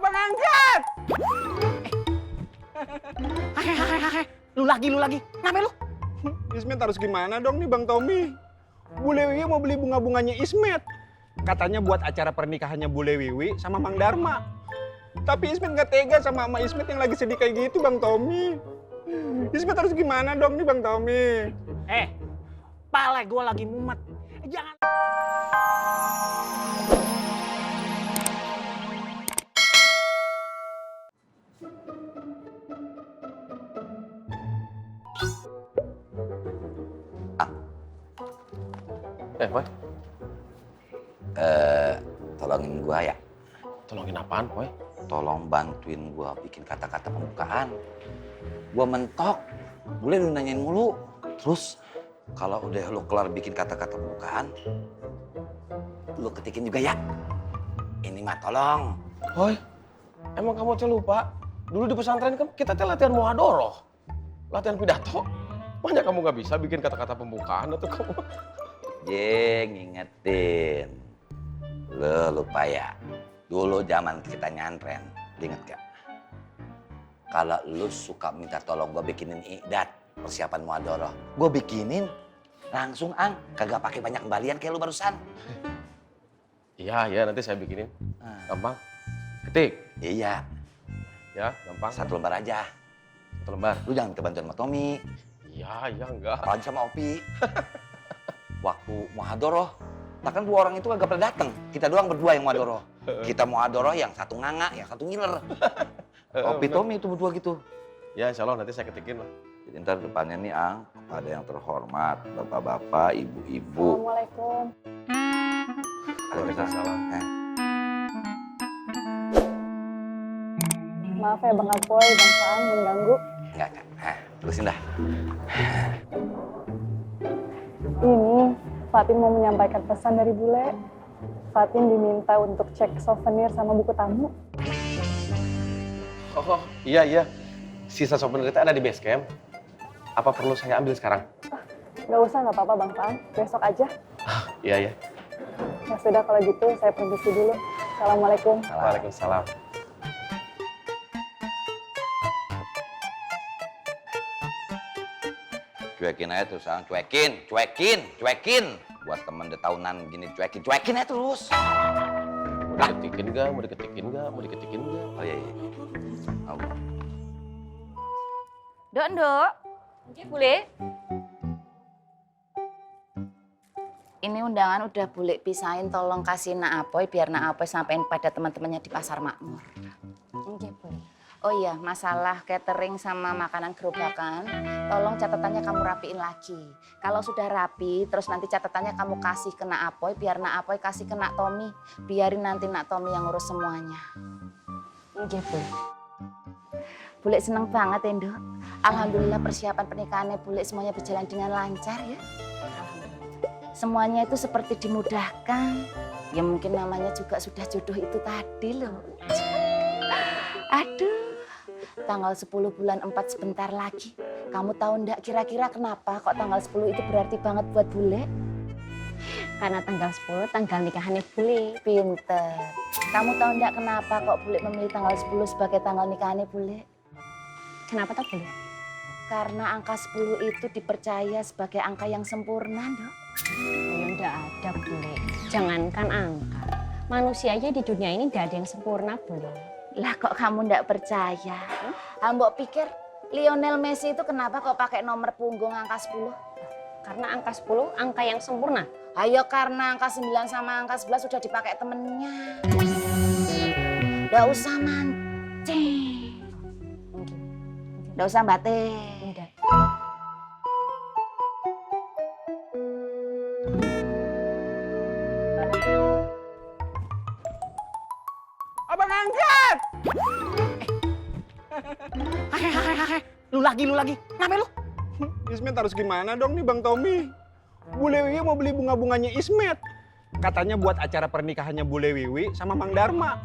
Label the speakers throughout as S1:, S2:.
S1: Abang angkat! Hai. Lu lagi. Kenapa lu?
S2: Ismet harus gimana dong nih Bang Tommy? Bule Wiwi mau beli bunga-bunganya Ismet. Katanya buat acara pernikahannya Bule Wiwi sama Mang Darma. Tapi Ismet nggak tega sama Ama Ismet yang lagi sedih kayak gitu Bang Tommy. Ismet harus gimana dong nih Bang Tommy?
S1: Pala gua lagi mumet. Jangan.
S3: Boy.
S4: Tolongin gua ya.
S3: Tolongin apaan, Boy?
S4: Tolong bantuin gua bikin kata-kata pembukaan. Gua mentok, boleh lu nanyain mulu. Terus kalau udah lu kelar bikin kata-kata pembukaan, lu ketikin juga ya. Ini mah tolong.
S3: Boy, emang kamu lupa? Dulu di pesantren kan kita latihan muhadoroh. Latihan pidato. Banyak kamu nggak bisa bikin kata-kata pembukaan atau kamu?
S4: Ngingetin. Lu lupa ya. Dulu zaman kita nyantren, inget gak? Kalau lu suka minta tolong gue bikinin idat persiapan muhadoroh, gue bikinin langsung kagak pakai banyak kembalian kayak lu barusan.
S3: Iya, nanti saya bikinin. Gampang. Ketik.
S4: Iya.
S3: Ya, gampang.
S4: 1 lembar aja.
S3: 1 lembar.
S4: Lu jangan kebantuan sama Tommy.
S3: Iya, enggak.
S4: Apalagi sama Opi. Waktu muhadoroh, kan 2 orang itu kagak pernah dateng. Kita doang berdua yang muhadoroh. Kita muhadoroh yang satu nganga, yang satu ngiler. Opi Tommy itu berdua gitu.
S3: Ya, insya Allah nanti saya ketikin lah.
S4: Jadi ntar depannya nih kepada yang terhormat, bapak-bapak, ibu-ibu.
S5: Assalamualaikum.
S3: Waalaikumsalam.
S5: Maaf ya Bang Apoy, Bang Saan mengganggu.
S4: Enggak. Terusin dah.
S5: Ini Fatin mau menyampaikan pesan dari bule. Fatin diminta untuk cek souvenir sama buku tamu.
S3: Oh, iya. Sisa souvenir itu ada di base camp. Apa perlu saya ambil sekarang?
S5: Gak usah, gak apa-apa Bang Saan. Besok aja.
S3: Iya.
S5: Ya sudah kalau gitu saya permisi dulu. Assalamualaikum.
S3: Waalaikumsalam.
S4: Cuekin aja terus, cuekin. Buat temen udah tahunan gini, cuekin aja terus.
S3: Mau diketikin nggak?
S4: Oh iya. Oh.
S6: Dok. Boleh? Ini undangan udah boleh pisahin, tolong kasih Nak Apoy biar Nak Apoy sampein pada teman-temannya di Pasar Makmur.
S5: Oke, boleh.
S6: Oh iya, masalah catering sama makanan gerobakan, tolong catatannya kamu rapiin lagi. Kalau sudah rapi, terus nanti catatannya kamu kasih ke Nak Apoy, biar Nak Apoy kasih ke Nak Tommy. Biarin nanti Nak Tommy yang ngurus semuanya.
S5: Oke, boleh.
S6: Bule seneng banget ya, Nduk. Alhamdulillah persiapan pernikahannya Bule semuanya berjalan dengan lancar ya. Semuanya itu seperti dimudahkan. Ya mungkin namanya juga sudah jodoh itu tadi loh. Aduh, tanggal 10 bulan 4 sebentar lagi. Kamu tahu ndak kira-kira kenapa kok tanggal 10 itu berarti banget buat Bule?
S7: Karena tanggal 10 tanggal nikahannya Bule.
S6: Pinter. Kamu tahu ndak kenapa kok Bule memilih tanggal 10 sebagai tanggal nikahannya Bule?
S7: Kenapa tak Bule?
S6: Karena angka 10 itu dipercaya sebagai angka yang sempurna, Dok.
S7: Ya ndak ada Bule. Jangankan angka. Manusia aja di dunia ini ndak ada yang sempurna Bule.
S6: Lah kok kamu ndak percaya? Mbok pikir Lionel Messi itu kenapa kok pakai nomor punggung angka 10?
S7: Karena angka 10 angka yang sempurna.
S6: Ayo karena angka 9 sama angka 11 sudah dipakai temennya. Ndak usah mancing. Ndak usah batin.
S7: Ndak.
S1: Abang angkat! Hai. Lu lagi. Kenapa lu?
S2: Ismet harus gimana dong nih Bang Tommy? Bule Wiwi mau beli bunga-bunganya Ismet. Katanya buat acara pernikahannya Bule Wiwi sama Mang Darma.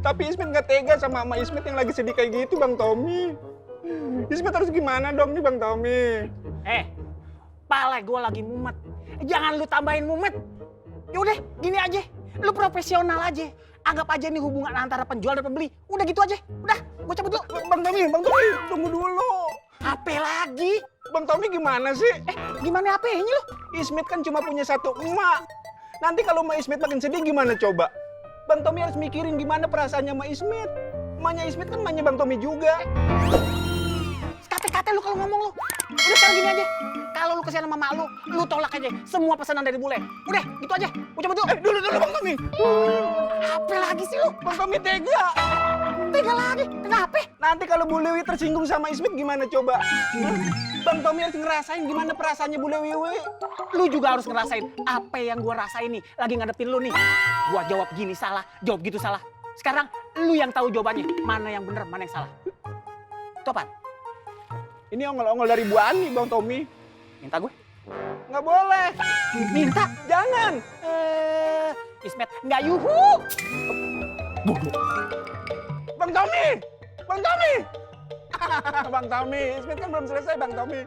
S2: Tapi Ismet nggak tega sama Ama Ismet yang lagi sedih kayak gitu Bang Tommy. Ismet harus gimana dong nih Bang Tommy?
S1: Pala gua lagi mumet. Jangan lu tambahin mumet. Yaudah, gini aja. Lu profesional aja. Anggap aja ini hubungan antara penjual dan pembeli. Udah gitu aja. Udah, gue cabut dulu.
S2: Bang Tommy, tunggu dulu.
S1: HP lagi?
S2: Bang Tommy gimana sih?
S1: Gimana HP-nya lu?
S2: Ismet kan cuma punya satu emak. Nanti kalau Mak Ismet makin sedih gimana coba? Bang Tommy harus mikirin gimana perasaannya Mak Ismet. Emaknya Ismet kan emaknya Bang Tommy juga.
S1: Kate-kate lu kalau ngomong lu. Udah sekarang gini aja. Kalau lu kesian sama mak lu tolak aja semua pesanan dari bule. Udah, gitu aja. Gue cabut dulu.
S2: Dulu Bang Tommy.
S1: HP lagi sih lu?
S2: Bang Tommy tega.
S1: Tega lagi. Kenapa?
S2: Nanti kalau Bu Lewi tersinggung sama Ismet gimana coba? Bang Tommy harus ngerasain gimana perasaannya Bu Lewi.
S1: Lu juga harus ngerasain apa yang gua rasain nih. Lagi ngadepin lu nih. Gua jawab gini salah, jawab gitu salah. Sekarang lu yang tahu jawabannya. Mana yang bener, mana yang salah. Itu apaan?
S2: Ini ongol-ongol dari Bu Ani, Bang Tommy.
S1: Minta gue?
S2: Nggak boleh.
S1: Minta?
S2: Jangan.
S1: Ismet, nggak yuhu. Bodoh.
S2: Bang Tommy. Bang Tommy. Bang Tommy. Ismet kan belum selesai, Bang Tommy.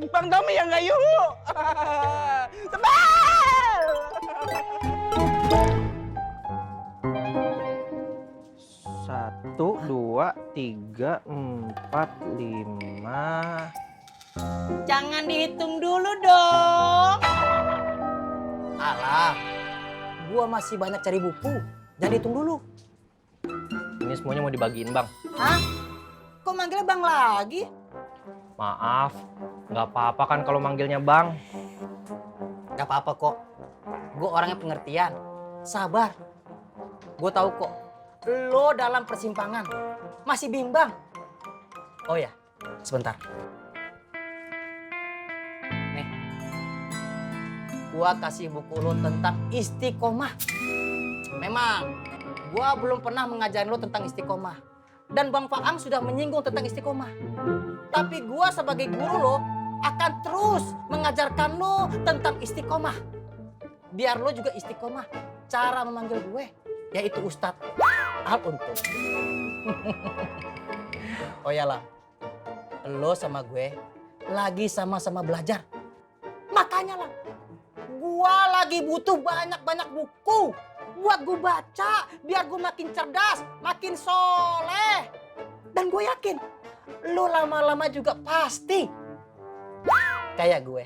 S2: Bang Tommy yang nggak yuhu. Sebel.
S8: 1, 2, 3, 4, 5.
S9: Jangan dihitung dulu dong.
S1: Alah, gua masih banyak cari buku. Jangan dihitung dulu.
S8: Ini semuanya mau dibagiin, Bang.
S9: Hah? Kok manggilnya Bang lagi?
S8: Maaf, nggak apa-apa kan kalau manggilnya Bang.
S9: Gak apa-apa kok. Gue orangnya pengertian, sabar. Gue tahu kok, lo dalam persimpangan masih bimbang. Oh ya, sebentar. Nih, gue kasih buku lo tentang istiqomah. Memang, gue belum pernah mengajarin lo tentang istiqomah. Dan Bang Faang sudah menyinggung tentang istiqomah. Tapi gue sebagai guru lo akan terus mengajarkan lo tentang istiqomah. Biar lo juga istiqomah. Cara memanggil gue, yaitu Ustadz Al-Untung. Oh iyalah, lo sama gue lagi sama-sama belajar. Makanya lah, gue lagi butuh banyak-banyak buku buat gue baca, biar gue makin cerdas, makin soleh. Dan gue yakin, lo lama-lama juga pasti kayak gue.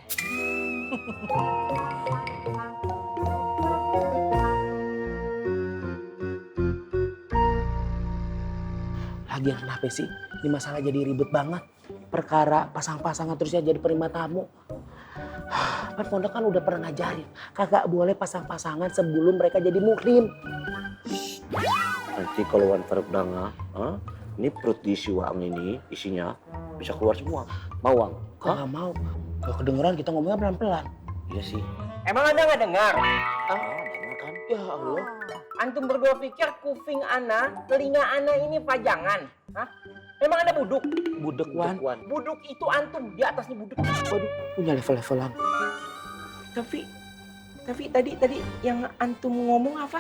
S10: Lagian kenapa sih? Ini masalah jadi ribet banget. Perkara pasang-pasangan terusnya jadi penerima tamu. Kan Pondok kan udah pernah ngajarin. Kagak boleh pasang-pasangan sebelum mereka jadi muhrim. Nanti kalau Wan Farouk dengar, ini perut diisi Wang ini, isinya bisa keluar semua. Mau Wang? Kagak mau. Kalau kedengeran kita ngomongnya pelan-pelan. Iya sih.
S11: Emang Anda nggak dengar?
S10: Dengar kan? Ya Allah.
S11: Antum berdua pikir kuping ana, telinga ana ini pajangan? Hah? Emang Anda buduk?
S10: Budek Wan.
S11: Buduk itu antum, di atasnya buduk.
S10: Waduh, punya level-levelan.
S11: Tapi tadi yang antum ngomong apa?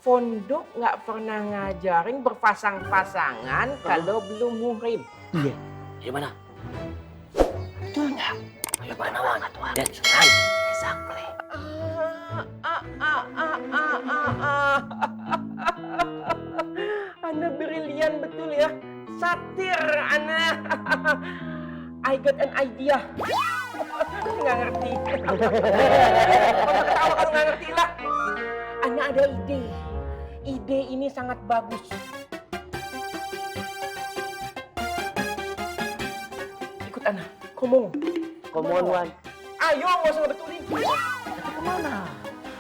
S11: Pondok nggak pernah ngajarin berpasang-pasangan kalau belum muhrim.
S10: Iya. Gimana?
S11: Betul nggak?
S10: Bagaimana Wan? That's right. Exactly.
S11: Anda brilian betul ya. Satir Ana. I got an idea. Nggak ngerti. Kalau ketawa kalau nggak ngerti lah. Ana ada ide. Ide ini sangat bagus. Ikut Ana. Komong.
S10: Komon Wan.
S11: Ayo nggak usah ngebetulin.
S10: Kemana?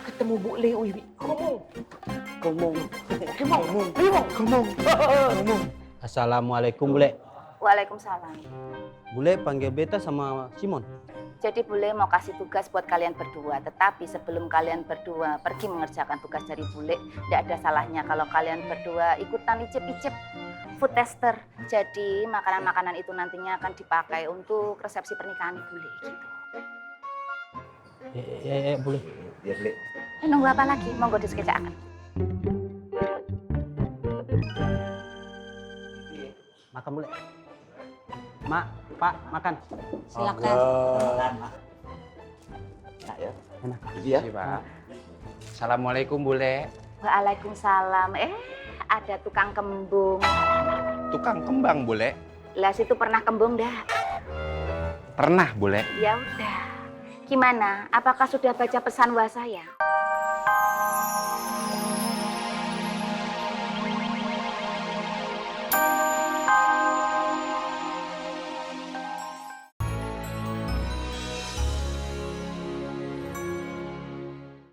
S11: Ketemu Bu Lewi. Komong.
S10: Komong.
S12: Assalamualaikum Bule.
S6: Waalaikumsalam.
S12: Bule panggil beta sama Simon.
S6: Jadi Bule mau kasih tugas buat kalian berdua. Tetapi sebelum kalian berdua pergi mengerjakan tugas dari Bule, tidak ada salahnya kalau kalian berdua ikutan icip-icip food tester. Jadi makanan-makanan itu nantinya akan dipakai untuk resepsi pernikahan Bule gitu.
S12: Ya, Bule.
S4: Ya, Bule.
S6: Nunggu apa lagi? Monggo disekecakan.
S12: Makan Bule. Mak, Pak, makan.
S9: Silakan.
S4: Nah, ya.
S12: Enak.
S4: Iya.
S8: Pak. Assalamualaikum Bule.
S6: Waalaikumsalam. Ada tukang kembung.
S2: Tukang kembang, Bule.
S6: Lah situ pernah kembung dah?
S2: Pernah, Bule.
S6: Ya udah. Gimana? Apakah sudah baca pesan wa saya?